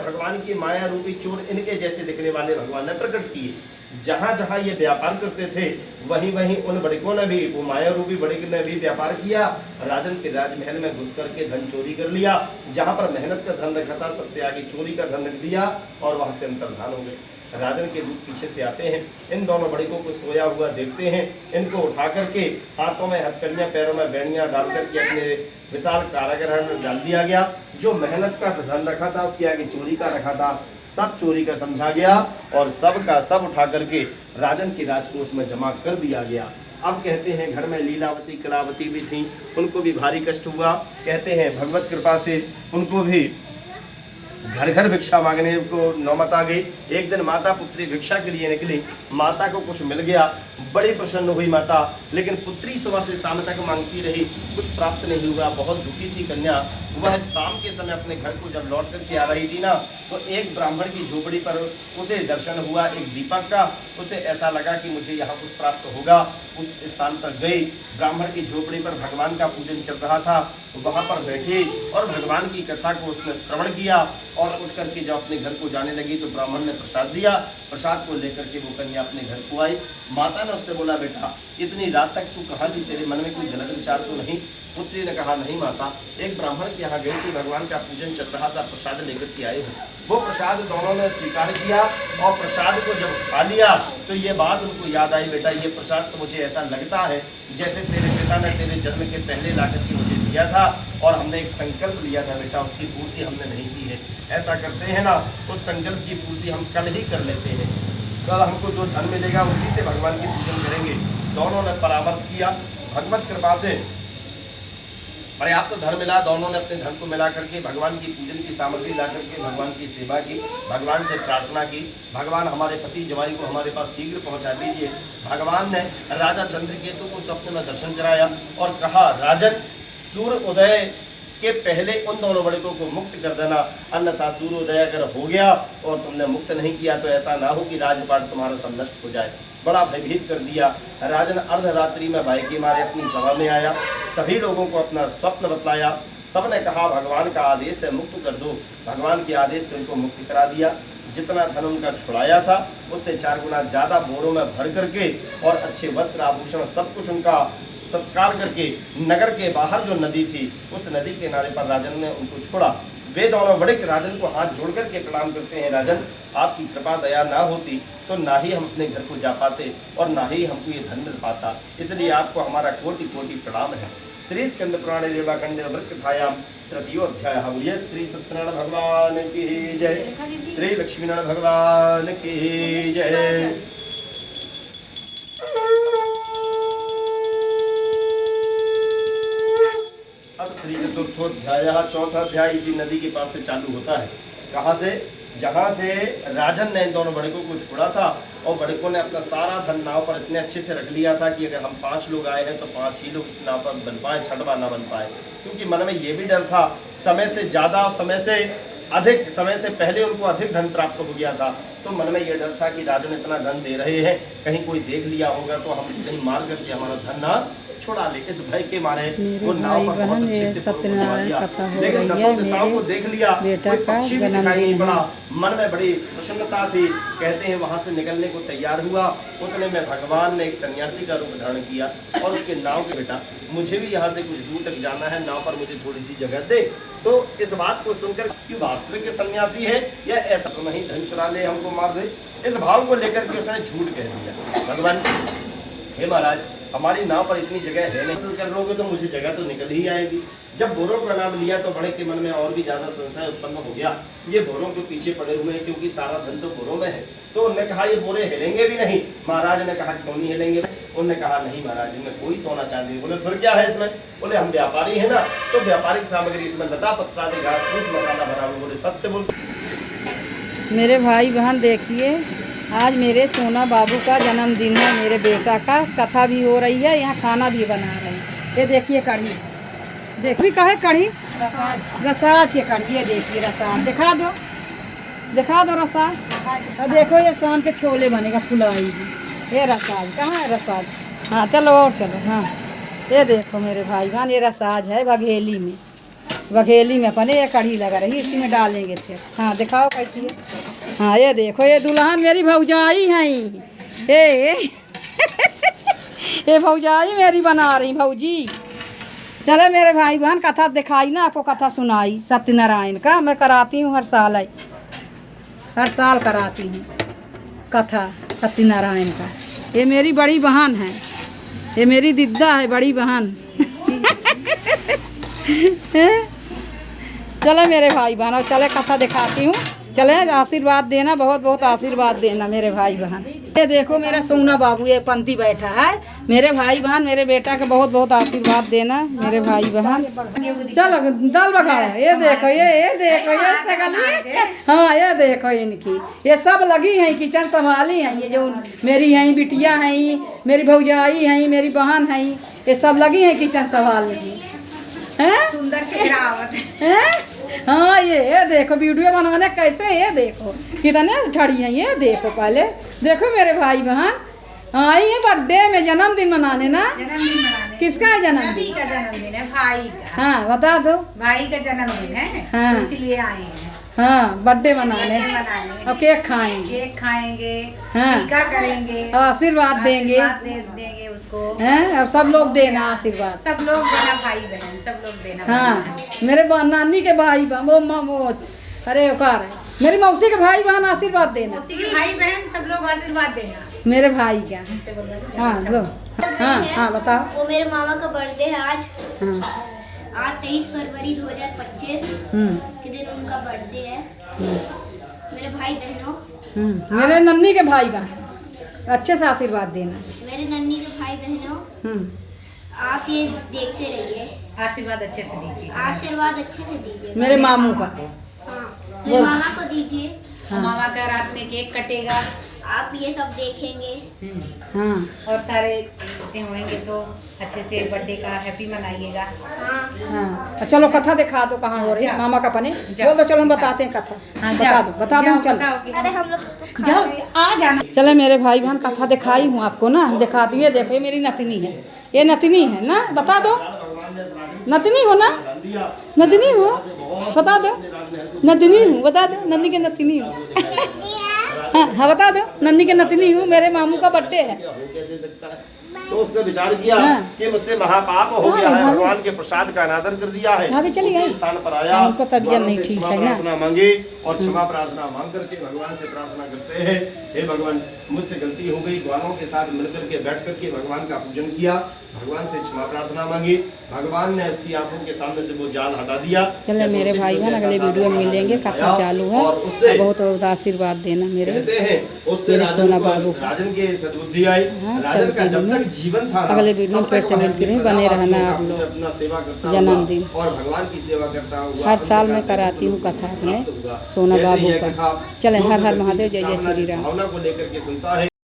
भगवान की माया रूपी चोर इनके जैसे दिखने वाले भगवान ने प्रकट किए। जहां जहां ये व्यापार करते थे वहीं वहीं उन बड़कों ने भी, वो माया रूपी बड़क ने भी व्यापार किया। राजन के राजमहल में घुस करके धन चोरी कर लिया। जहां पर मेहनत का धन रखा था सबसे आगे चोरी का धन रख दिया और वहां से अंतर्धान हो गए। राजन के दूत पीछे से आते हैं, इन दोनों बड़कों को सोया हुआ देखते हैं। इनको उठा करके हाथों में हथकड़ियां, पैरों में बेड़ियां डाल करके अपने विशाल कारागृह में डाल दिया गया। जो मेहनत का धन रखा था उसके आगे चोरी का रखा था, सब चोरी का समझा गया और सब का सब उठा करके राजन की राजकोष में जमा कर दिया गया। अब कहते हैं घर में लीलावती कलावती भी थी, उनको भी भारी कष्ट हुआ। कहते हैं भगवत कृपा से उनको भी घर घर भिक्षा मांगने को नौबत आ गई। एक दिन माता पुत्री भिक्षा के लिए निकली, माता को कुछ मिल गया, बड़ी प्रसन्न हुई माता। लेकिन पुत्री सुबह से शाम तक मांगती रही, कुछ प्राप्त नहीं हुआ, बहुत दुखी थी कन्या। वह शाम के समय अपने घर को जब लौट करके आ रही थी ना, तो एक ब्राह्मण की झोपड़ी पर उसे दर्शन हुआ एक दीपक का। उसे ऐसा लगा कि मुझे यहाँ कुछ प्राप्त होगा। उस स्थान पर गई, ब्राह्मण की झोपड़ी पर भगवान का पूजन चल रहा था, वहाँ पर बैठी और भगवान की कथा को उसने श्रवण किया और उठ करके जब अपने घर को जाने लगी तो ब्राह्मण ने प्रसाद दिया। प्रसाद को लेकर के वो कन्या अपने घर को आई। माता ने उससे बोला, बेटा इतनी रात तक तू कहाँ थी, तेरे मन में कोई गलत विचार तो नहीं? पुत्री ने कहा, नहीं माता, एक ब्राह्मण के यहाँ गई थी, भगवान का पूजन चल रहा था, प्रसाद लेकर के आए हो। वो प्रसाद दोनों ने स्वीकार किया और प्रसाद को जब खा लिया तो ये बात उनको याद आई, बेटा ये प्रसाद तो मुझे ऐसा लगता है जैसे तेरे पिता ने तेरे जन्म के पहले ला करके मुझे दिया था और हमने एक संकल्प लिया था बेटा, उसकी पूर्ति हमने नहीं की है। ऐसा करते हैं ना, उस संकल्प की पूर्ति हम कल ही कर लेते हैं। कल हमको जो धन मिलेगा उसी से भगवान की पूजन करेंगे। दोनों ने परामर्श किया, भगवत कृपा से पर्याप्त धन मिला। दोनों ने अपने धन को मिला करके भगवान की पूजन की सामग्री ला करके भगवान की सेवा की, भगवान से प्रार्थना की, भगवान हमारे पति जवाई को हमारे पास शीघ्र पहुंचा दीजिए। भगवान ने राजा चंद्रकेतु को स्वप्न में दर्शन कराया और कहा, राजन सूर्य उदय के पहले उन दोनों बड़कों को मुक्त कर देना, अन्यथा सूर्योदय अगर हो गया और तुमने मुक्त नहीं किया तो ऐसा ना हो कि राजपाट तुम्हारा सब नष्ट हो जाए। बड़ा भयभीत कर दिया। राजन अर्धरात्रि में भय के मारे अपनी सभा में आया, सभी लोगों को अपना स्वप्न बतलाया। सबने कहा भगवान का आदेश है, मुक्त कर दो। भगवान के आदेश से उनको मुक्त करा दिया। जितना धन उनका छुड़ाया था उससे 4 गुना ज़्यादा बोरों में भर करके और अच्छे वस्त्र आभूषण सब कुछ उनका सत्कार करके नगर के बाहर जो नदी थी उस नदी के किनारे पर राजन ने उनको छोड़ा। वे दोनों बड़े राजन को हाथ जोड़ करके प्रणाम करते हैं, राजन आपकी कृपा दया ना होती तो ना ही हम अपने घर को जा पाते और ना ही हमको ये धन मिल पाता, इसलिए आपको हमारा कोटि कोटि प्रणाम है। श्री स्कंद पुराण रेवाखंड अमृत कथायाम तृतीयो अध्याय। बोलिए श्री सत्यनारायण भगवान की जय, श्री लक्ष्मीनारायण भगवान की जय। श्री चतुर्थोध्याय, चौथा अध्याय इसी नदी के पास से चालू होता है। कहाँ से? जहाँ से राजन ने इन दोनों बड़कों को छोड़ा था और बड़कों ने अपना सारा धन नाव पर इतने अच्छे से रख लिया था कि अगर हम 5 लोग आए हैं तो 5 ही लोग इस नाव पर बन पाए, छठवा ना बन पाए। क्योंकि मन में ये भी डर था, समय से ज़्यादा, समय से अधिक, समय से पहले उनको अधिक धन प्राप्त हो गया था। तो मन में ये डर था कि राजन इतना धन दे रहे हैं, कहीं कोई देख लिया होगा तो हम कहीं मार करके हमारा धन ना छोड़ा ले। इस भय के मारे वो नाव पर बहुत अच्छे से सत्यनारायण कथा हो लेकिन रही है। दसों दिशाओं को देख लिया, बेटा कोई का पक्षी भी दिखाई नहीं जन्मदिन पड़ा। है। मन में बड़ी प्रसन्नता थी। कहते हैं वहां से निकलने को तैयार हुआ, उतने में भगवान ने एक सन्यासी का रूप धारण किया और उसके नाव के, बेटा मुझे भी यहाँ से कुछ दूर तक जाना है, नाव पर मुझे थोड़ी सी जगह दे। तो इस बात को सुनकर कि वास्तविक सन्यासी है या ऐसा तो नहीं, धन चुरा ले, हमको मार दे, इस भाव को लेकर के उसने झूठ कह दिया। भगवान, हे महाराज हमारी नाव पर इतनी जगह है नहीं, कर लोगे तो मुझे जगह तो निकल ही आएगी। जब बोरों का नाम लिया तो बड़े के मन में और भी ज्यादा संशय उत्पन्न हो गया, ये बोरों के पीछे पड़े हुए हैं क्योंकि सारा धन तो बोरों में है। तो उन्होंने कहा ये बोरे हिलेंगे भी नहीं। महाराज ने कहा क्यों नहीं हिलेंगे? उन्होंने कहा नहीं महाराज इनमें कोई सोना चांदी। बोले फिर क्या है इसमें? बोले हम व्यापारी है ना, तो व्यापारिक सामग्री इसमें लता पत्रादि घास फूस मसाला भरा हुआ। बोले सत्य बोल। मेरे भाई बहन देखिए, आज मेरे सोना बाबू का जन्मदिन है, मेरे बेटा का। कथा भी हो रही है, यहाँ खाना भी बना रहे हैं। ये देखिए कढ़ी, देख भी कहे कढ़ी, रसाज के कढ़ी, ये देखिए रसाज, दिखा दो रसाज। और देखो ये शाम के छोले बनेगा फुलाई भी। ये रसाज कहाँ है? रसाज, हाँ चलो और चलो। हाँ ये देखो मेरे भाई बहन, ये रसाज है बघेली में। बघेली में अपने ये कढ़ी लगा रही, इसी में डालेंगे फिर। हाँ दिखाओ कैसी है। हाँ ये देखो, ये दुल्हन मेरी भौजाई हैं ये ये भौजाई मेरी बना रही भौजी। चले मेरे भाई बहन, कथा दिखाई ना आपको, कथा सुनाई सत्यनारायण का। मैं कराती हूँ हर साल, हर साल कराती हूँ कथा सत्यनारायण का। ये मेरी बड़ी बहन है, ये मेरी दिद्दा है, बड़ी बहन चले मेरे भाई बहन, और चले कथा दिखाती हूँ। चले आशीर्वाद देना, बहुत बहुत आशीर्वाद देना मेरे भाई बहन। ये देखो मेरा सोना बाबू ये पंक्ति बैठा है। मेरे भाई बहन, मेरे बेटा के बहुत बहुत आशीर्वाद देना मेरे भाई बहन। चलो दाल बघाड़ा, ये देखो, ये देखो, ये सकली। हाँ ये देखो इनकी, ये सब लगी हैं, किचन संभाली हैं। ये जो मेरी हैं बिटिया हैं, मेरी भौजाई हैं, मेरी बहन हैं, ये सब लगी हैं किचन संभालने की। हैं सुंदर चेहरा हैं? हाँ ये देखो वीडियो बनाने कैसे, ये देखो कितने ठड़ी हैं। ये देखो पहले देखो मेरे भाई बहन आई है बर्थडे में, जन्मदिन मनाने ना। जन्मदिन मनाने। किसका है भाई जन्मदिन? का जन्मदिन है, भाई का। हाँ बता दो। भाई का जन्मदिन है, हाँ। तो इसलिए आए हैं हाँ बर्थडे मनाने, मनाने। और केक खाएंगे, केक खाएंगे, हाँ। टीका करेंगे, और आशीर्वाद देंगे। आशीर्वाद देंगे उसको। हैं अब सब लोग देना आशीर्वाद। सब लोग देना, भाई बहन सब लोग देना। हाँ मेरे नानी के भाई बहन, वो अरे ओकार है, मेरी मौसी के भाई बहन आशीर्वाद देना। उसी के भाई बहन सब लोग आशीर्वाद देना मेरे भाई का। इससे बोल रहे थे। हाँ लो, हाँ हाँ बताओ। वो मेरे मामा का बर्थडे है आज। हाँ 23 फरवरी 2025 के दिन उनका बर्थडे है। मेरे भाई बहनों, मेरे नन्नी के भाई बहन अच्छे से आशीर्वाद देना। मेरे नन्नी के भाई बहनों, आप ये देखते रहिए, आशीर्वाद अच्छे से दीजिए। आशीर्वाद अच्छे से दीजिए। मेरे मामू का। हाँ मेरे मामा को दीजिए। हाँ। मामा का रात में केक कटेगा। आप ये सब देखेंगे। हाँ और सारे होंगे तो अच्छे से बर्थडे का हैप्पी मनाइएगा। हाँ हाँ तो चलो कथा दिखा दो कहाँ हो रही है। जाओ। मामा का पने जाओ। बोल दो, चलो हम बताते हैं कथा। हाँ, बता जाओ। दो बता दो, जाओ, चलो। बताओ कि अरे हम लोग तो जाओ आ जाना। चले मेरे भाई बहन कथा दिखाई हूँ आपको ना, दिखाती हूँ। ये देखो ये मेरी नतनी है, ये नतनी है ना, बता दो नतनी हो ना, नतनी हो बता दो, नतनी हूँ बता दो, नन्नी के नतनी हूँ। हाँ हाँ बता दो, नन्नी के नतनी हूँ। मेरे मामू का बर्थडे है। कैसे सकता है? तो उसने विचार किया हाँ। कि मुझसे महापाप हो गया है, भगवान के प्रसाद का अनादर कर दिया है। भाभी चली गई। उसी स्थान पर आया, हाँ, उनको तबीयत नहीं भगवान से ठीक क्षमा है ना। प्रार्थना मांगे और क्षमा प्रार्थना मांग करके भगवान से प्रार्थना करते हैं, हे भगवान मुझसे गलती हो गई। ग्वालों के साथ मिलकर के बैठ करके भगवान का पूजन किया, भगवान से क्षमा प्रार्थना मांगी। भगवान ने उसकी आंखों के सामने से वो जाल हटा दिया। चले मेरे भाई बहन अगले वीडियो में मिलेंगे। कथा चालू है, और उससे बहुत बहुत आशीर्वाद देना मेरे कहते हैं उससे मेरे राजन सोना को- बाबू को। राजन के सद्बुद्धि आई। हाँ, राजन का चलती जब हूँ तक जीवन था ना, अगले वीडियो में तब फिर तक से वह मिलती अपनी रही। बने प्रजा रहना वासियों आप का लोग। अपना सेवा करता जन्मदिन। हुआ और भगवान की सेवा करता हुआ हर साल मैं कराती हूँ कथा अपने सोना बाबू का। चले हर हर महादेव, जय जय श्री राम। भावना को लेकर के सुनता है।